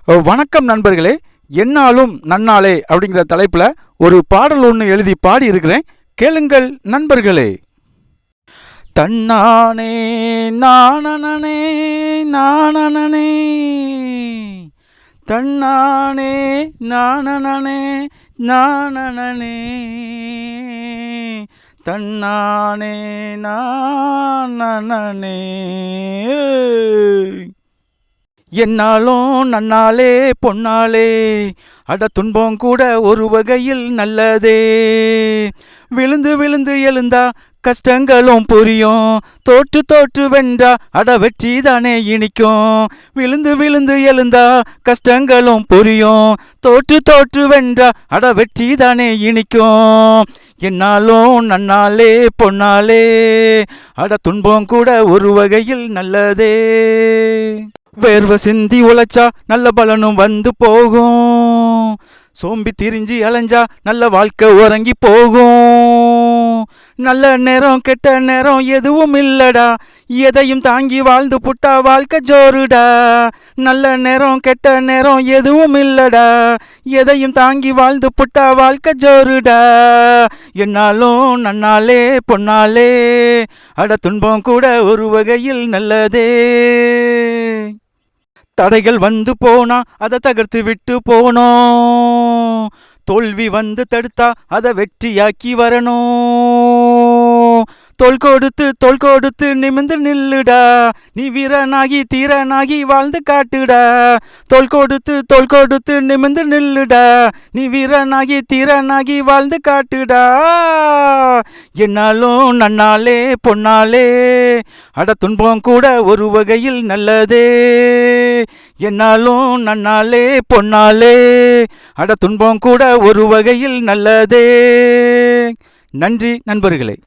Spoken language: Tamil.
வணக்கம் நண்பர்களே. என்னாலும் நன்னாளே அப்படிங்கிற தலைப்பில் ஒரு பாடல் ஒன்று எழுதி பாடி இருக்கிறேன், கேளுங்கள் நண்பர்களே. தன்னானே நானனே நானனே, தன்னானே நானனே நானனே, தன்னானே நானனே. என்னாலும் நன்னாலே பொன்னாலே, அட துன்பம் கூட ஒரு வகையில் நல்லதே. விழுந்து விழுந்து எழுந்தா கஷ்டங்களும் புரியும், தோற்று தோற்று வென்றா அட வெற்றி தானே இனிக்கும். விழுந்து விழுந்து எழுந்தா கஷ்டங்களும் புரியும், தோற்று தோற்று வென்றா அட வெற்றி தானே இனிக்கும். என்னாலும் நன்னாலே பொன்னாலே, அட துன்பம் கூட ஒரு வகையில் நல்லதே. வேர்வை சிந்தி உழைச்சா நல்ல பலனும் வந்து போகும், சோம்பி திரிஞ்சு அலைஞ்சா நல்ல வாழ்க்கை உறங்கி போகும். நல்ல நேரம் கெட்ட நேரம் எதுவும் இல்லடா, எதையும் தாங்கி வாழ்ந்து புட்டா வாழ்க்கை ஜோருடா. நல்ல நேரம் கெட்ட நேரம் எதுவும் இல்லடா, எதையும் தாங்கி வாழ்ந்து புட்டா வாழ்க்கை ஜோருடா. என்னாலும் நன்னாலே பொன்னாலே, அட துன்பம் கூட ஒரு வகையில் நல்லதே. தடைகள் வந்து போனா அதை தகர்த்து விட்டு போனோம், தோல்வி வந்து தடுத்தா அதை வெற்றியாக்கி வரணும். தோள் கொடுத்து நிமிர்ந்து நில்லுடா, நீ வீரனாகி தீரனாகி வாழ்ந்து காட்டுடா. தோள் கொடுத்து நிமிர்ந்து நில்லுடா, நீ வீரனாகி தீரனாகி வாழ்ந்து காட்டுடா. என்னாலும் நன்னாலே பொன்னாலே, அட துன்பம் கூட ஒரு வகையில் நல்லதே. என்னாலும் நன்னாலே பொன்னாலே, அட துன்பம் கூட ஒரு வகையில் நல்லதே. நன்றி நண்பர்களே.